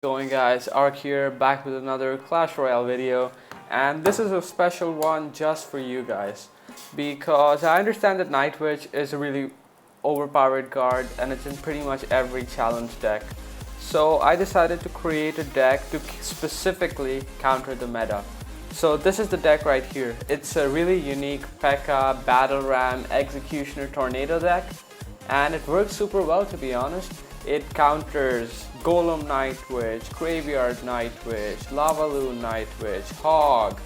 Going guys, Ark here, back with another Clash Royale video, and this is a special one just for you guys because I understand that Night Witch is a really overpowered card and it's in pretty much every challenge deck. So I decided to create a deck to specifically counter the meta. So this is the deck right here. It's a really unique P.E.K.K.A Battle Ram Executioner Tornado deck, and it works super well, to be honest. It counters Golem Night Witch, Graveyard Night Witch, Lava Loon Night Witch, Hog,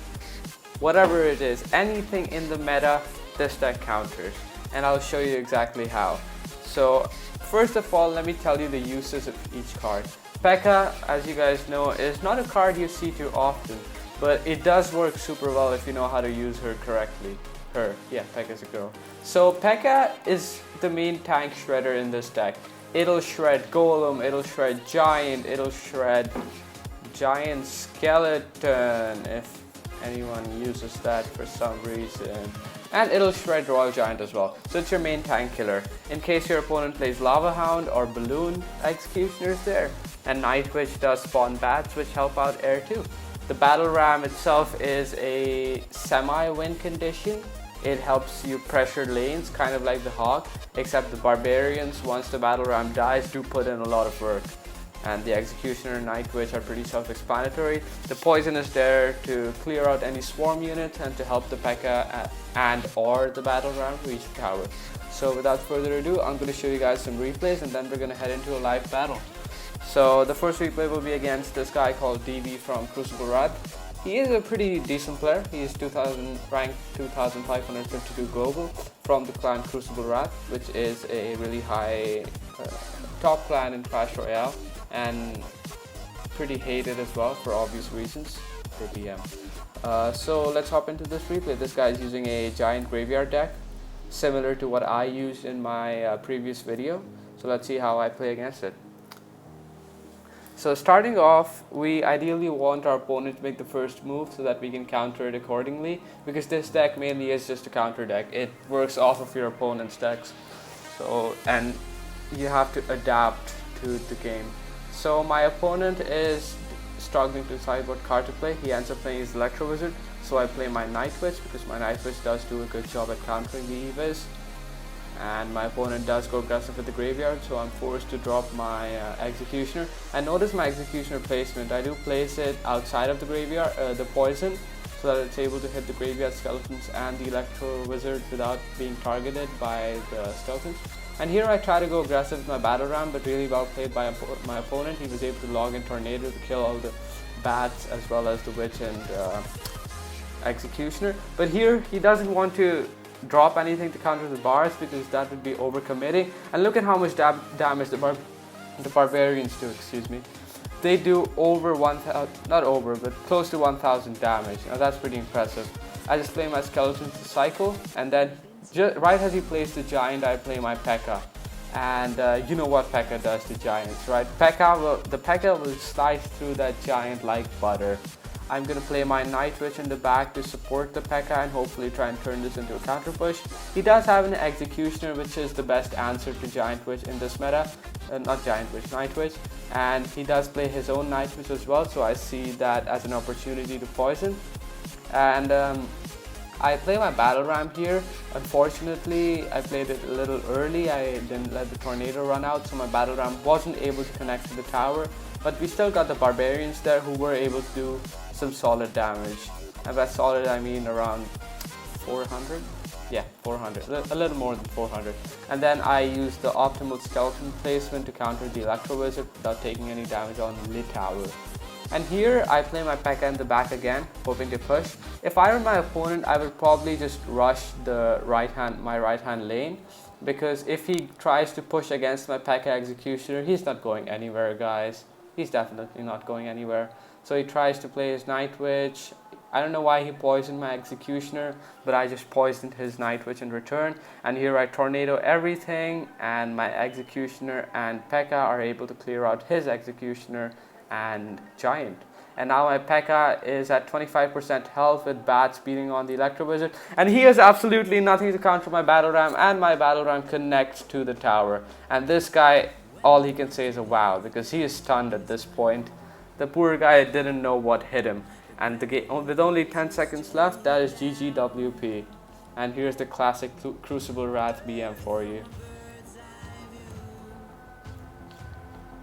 whatever it is, anything in the meta, this deck counters. And I'll show you exactly how. So first of all, let me tell you the uses of each card. P.E.K.K.A, as you guys know, is not a card you see too often, but it does work super well if you know how to use her correctly. P.E.K.K.A is a girl. So P.E.K.K.A is the main tank shredder in this deck. It'll shred Golem, it'll shred Giant, it'll shred Giant Skeleton if anyone uses that for some reason. And it'll shred Royal Giant as well. So it's your main tank killer. In case your opponent plays Lava Hound or Balloon Executioners there. And Night Witch does spawn bats which help out air too. The Battle Ram itself is a semi-win condition. It helps you pressure lanes, kind of like the Hawk, except the Barbarians, once the Battle Ram dies, do put in a lot of work. And the Executioner and Night Witch are pretty self-explanatory. The Poison is there to clear out any swarm units and to help the P.E.K.K.A and or the Battle Ram reach the tower. So without further ado, I'm going to show you guys some replays and then we're going to head into a live battle. So the first replay will be against this guy called DV from Crucible Wrath. He is a pretty decent player. He is ranked 2552 global from the clan Crucible Wrath, which is a really high top clan in Clash Royale and pretty hated as well for obvious reasons for DM. So let's hop into this replay. This guy is using a giant graveyard deck similar to what I used in my previous video. So let's see how I play against it. So starting off, we ideally want our opponent to make the first move so that we can counter it accordingly, because this deck mainly is just a counter deck. It works off of your opponent's decks, and you have to adapt to the game. So my opponent is struggling to decide what card to play. He ends up playing his Electro Wizard, so I play my Night Witch because my Night Witch does do a good job at countering the EVs. And my opponent does go aggressive with the graveyard, so I'm forced to drop my Executioner. And notice my Executioner placement. I do place it outside of the graveyard, the poison, so that it's able to hit the graveyard skeletons and the Electro Wizard without being targeted by the skeletons. And here I try to go aggressive with my Battle Ram, but really well played by my opponent. He was able to log in Tornado to kill all the bats as well as the Witch and Executioner. But here he doesn't want to drop anything to counter the bars because that would be overcommitting. And look at how much damage the Barbarians do, excuse me. They do over 1,000, not over, but close to 1,000 damage. Now that's pretty impressive. I just play my Skeletons to cycle, and then right as he plays the Giant, I play my P.E.K.K.A. And you know what P.E.K.K.A does to Giants, right? The P.E.K.K.A will slice through that Giant like butter. I'm going to play my Night Witch in the back to support the P.E.K.K.A and hopefully try and turn this into a counter push. He does have an Executioner, which is the best answer to Giant Witch in this meta. Not Giant Witch, Night Witch. And he does play his own Night Witch as well, so I see that as an opportunity to poison. And I play my Battle Ram here. Unfortunately, I played it a little early. I didn't let the Tornado run out, so my Battle Ram wasn't able to connect to the tower. But we still got the Barbarians there who were able to do some solid damage. And by solid I mean around 400? Yeah, 400, a little more than 400. And then I used the optimal skeleton placement to counter the Electro Wizard without taking any damage on the tower. And here I play my P.E.K.K.A in the back again, hoping to push. If I were my opponent, I would probably just rush my right hand lane, because if he tries to push against my P.E.K.K.A Executioner, he's not going anywhere, guys. He's definitely not going anywhere. So he tries to play his Night Witch. I don't know why he poisoned my Executioner, but I just poisoned his Night Witch in return. And here I Tornado everything, and my Executioner and P.E.K.K.A are able to clear out his Executioner and Giant. And now my P.E.K.K.A is at 25% health with bats beating on the Electro Wizard. And he has absolutely nothing to counter my Battle Ram, and my Battle Ram connects to the tower. And this guy, all he can say is a wow, because he is stunned at this point. The poor guy didn't know what hit him. And the game, with only 10 seconds left, that is GGWP. And here's the classic Crucible Wrath BM for you.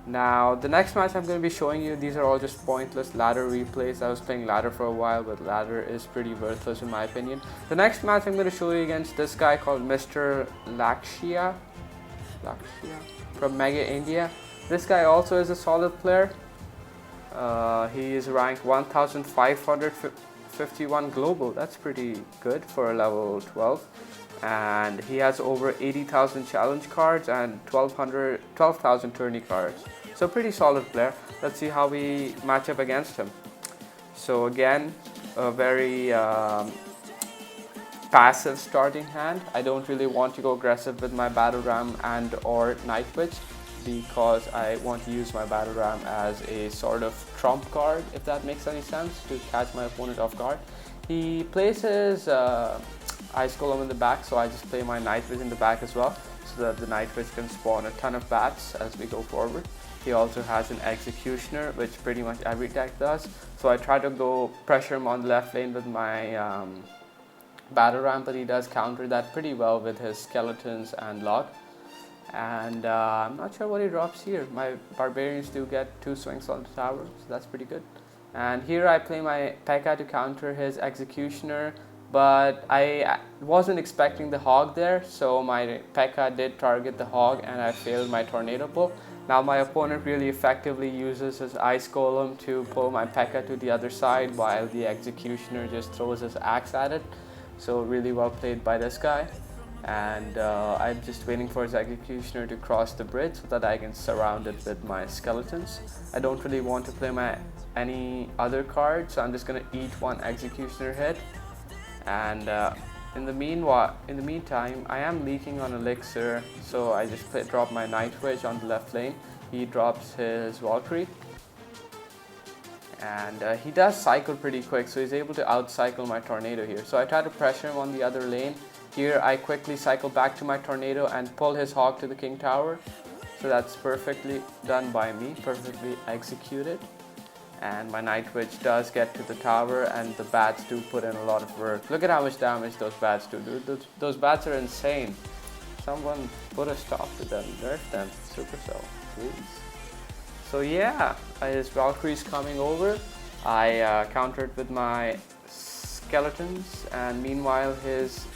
Now, the next match I'm going to be showing you, these are all just pointless ladder replays. I was playing ladder for a while, but ladder is pretty worthless in my opinion. The next match I'm going to show you against this guy called Mr. Lakshya from Mega India. This guy also is a solid player. He is ranked 1551 global. That's pretty good for a level 12. And he has over 80,000 challenge cards and 12,000 tourney cards. So pretty solid player. Let's see how we match up against him. So again, a very passive starting hand. I don't really want to go aggressive with my Battle Ram and or Night Witch, because I want to use my Battle Ram as a sort of trump card, if that makes any sense, to catch my opponent off guard. He plays his Ice Golem in the back, so I just play my Night Witch in the back as well, so that the Night Witch can spawn a ton of bats as we go forward. He also has an Executioner, which pretty much every deck does, so I try to go pressure him on the left lane with my Battle Ram, but he does counter that pretty well with his Skeletons and Log. And I'm not sure what he drops here. My Barbarians do get 2 swings on the tower, so that's pretty good. And here I play my P.E.K.K.A to counter his Executioner, but I wasn't expecting the Hog there, so my P.E.K.K.A did target the Hog and I failed my Tornado Pull. Now my opponent really effectively uses his Ice Golem to pull my P.E.K.K.A to the other side, while the Executioner just throws his axe at it. So really well played by this guy. And I'm just waiting for his Executioner to cross the bridge so that I can surround it with my Skeletons. I don't really want to play my any other card, so I'm just gonna eat one Executioner hit. And in the meantime, I am leaking on Elixir, so I just drop my Night Witch on the left lane. He drops his Valkyrie, and he does cycle pretty quick, so he's able to out-cycle my Tornado here. So I try to pressure him on the other lane. Here I quickly cycle back to my Tornado and pull his Hog to the King Tower. So that's perfectly done by me, perfectly executed. And my Night Witch does get to the tower, and the bats do put in a lot of work. Look at how much damage those bats do, dude. Those bats are insane. Someone put a stop to them, nerf them, Supercell, please. So yeah, his Valkyrie's coming over. I countered with my Skeletons, and meanwhile his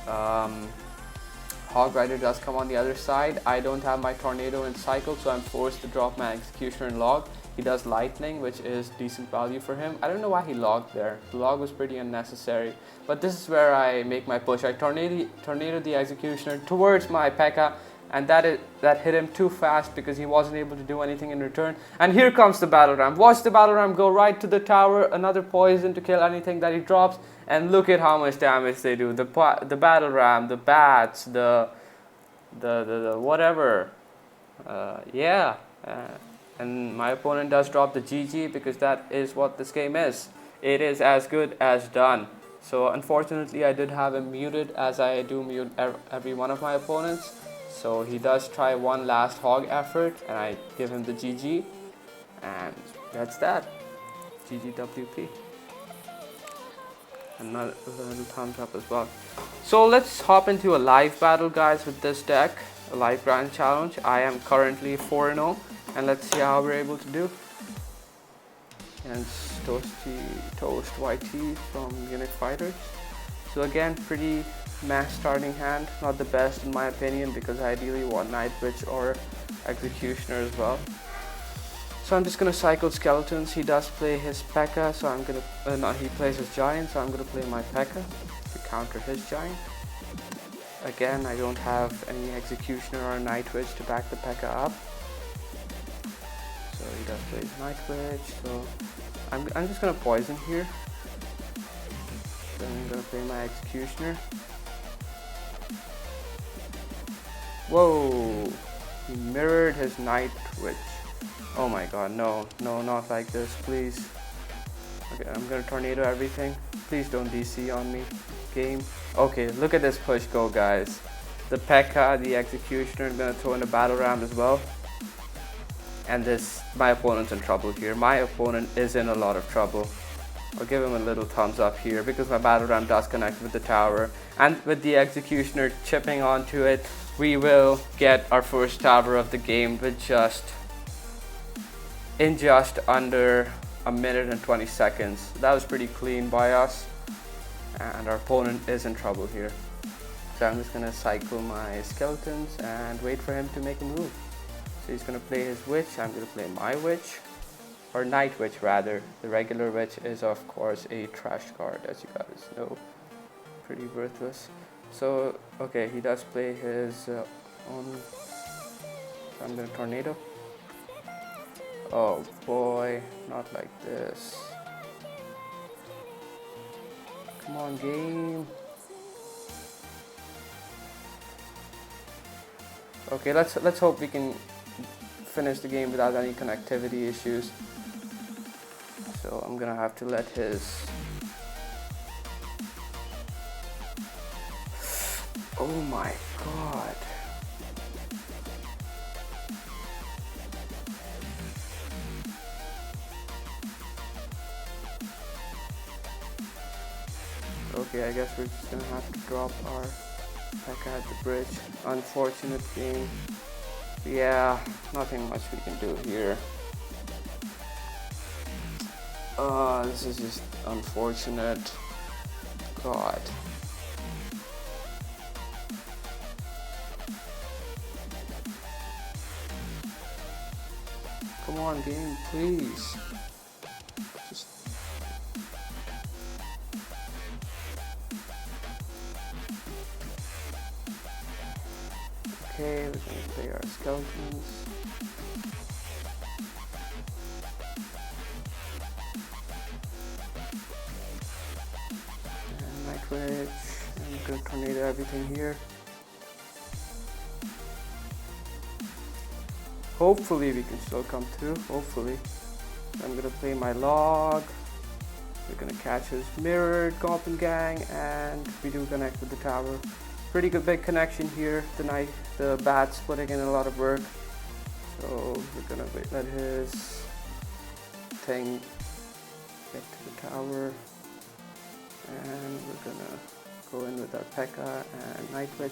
Hog Rider does come on the other side. I don't have my Tornado in cycle, so I'm forced to drop my Executioner and Log. He does Lightning, which is decent value for him. I don't know why he logged there. The log was pretty unnecessary. But this is where I make my push. I tornado the Executioner towards my P.E.K.K.A, and that hit him too fast because he wasn't able to do anything in return. And here comes the Battle Ram. Watch the Battle Ram go right to the tower. Another poison to kill anything that he drops. And look at how much damage they do. The Battle Ram, the bats, the whatever. Yeah. And my opponent does drop the GG, because that is what this game is. It is as good as done. So unfortunately I did have him muted, as I do mute every one of my opponents. So he does try one last Hog effort, and I give him the GG. And that's that. GGWP. Another little thumbs up as well. So let's hop into a live battle, guys, with this deck. A live grand challenge. I am currently 4-0. And let's see how we're able to do. And Toast YT from Unit Fighters. So again, pretty mass starting hand. Not the best in my opinion, because I ideally want Night Witch or Executioner as well. So I'm just gonna cycle Skeletons. He does play his P.E.K.K.A, so I'm gonna he plays his Giant, so I'm gonna play my P.E.K.K.A to counter his Giant. Again, I don't have any Executioner or Night Witch to back the P.E.K.K.A up. So he does play his Night Witch, so I'm just gonna poison here. So I'm gonna play my Executioner. Whoa! He mirrored his Night Witch. Oh my god, no, not like this, please. Okay, I'm gonna Tornado everything. Please don't DC on me, game. Okay, look at this push go, guys. The P.E.K.K.A, the Executioner, I'm gonna throw in a Battle Ram as well. and my opponent's in trouble here. My opponent is in a lot of trouble. I'll give him a little thumbs up here because my battle ram does connect with the tower, and with the executioner chipping onto it, we will get our first tower of the game with in just under a minute and 20 seconds. That was pretty clean by us, and our opponent is in trouble here. So I'm just gonna cycle my skeletons and wait for him to make a move. So he's gonna play his witch, I'm gonna play my witch, or night witch rather. The regular witch is of course a trash card, as you guys know, pretty worthless. So okay, he does play his own. So I'm gonna tornado. Oh boy, not like this. Come on, game. Okay, let's hope we can finish the game without any connectivity issues. So I'm gonna have to let his. Oh my god. Okay, I guess we're just gonna have to drop our PEKKA at the bridge. Unfortunate game. Yeah, nothing much we can do here. This is just unfortunate. God. Come on, game, please. Just. Okay, we're gonna play our skeletons. And night witch. I'm gonna tornado everything here. Hopefully we can still come through, hopefully. I'm gonna play my log. We're gonna catch his mirrored goblin gang, and we do connect with the tower. Pretty good big connection here. The bat's putting in a lot of work. So we're gonna let his thing get to the tower. And we're gonna go in with our PEKKA and Night Witch.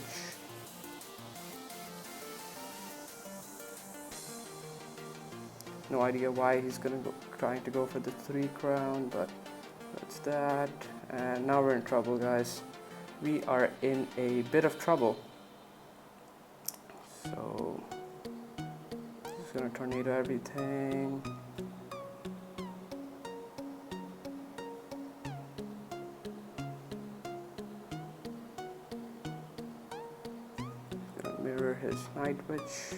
No idea why he's trying to go for the 3 crown, but that's that. And now we're in trouble, guys. We are in a bit of trouble. So just gonna tornado everything. Gonna mirror his Night Witch.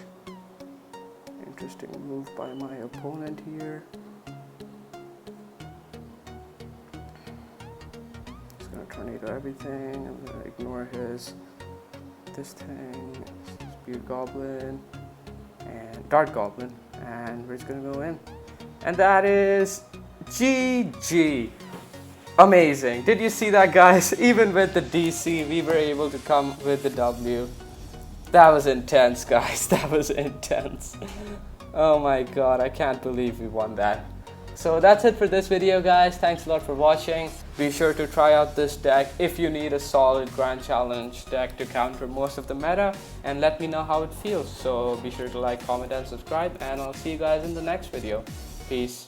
Interesting move by my opponent here. Just gonna tornado everything. I'm gonna ignore this thing, Speed Goblin, and Dart Goblin, and we're just gonna go in. And that is GG. Amazing. Did you see that, guys? Even with the DC, we were able to come with the W. That was intense, guys. That was intense. Oh my god, I can't believe we won that. So that's it for this video, guys. Thanks a lot for watching. Be sure to try out this deck if you need a solid Grand Challenge deck to counter most of the meta, and let me know how it feels. So be sure to like, comment, and subscribe, and I'll see you guys in the next video. Peace.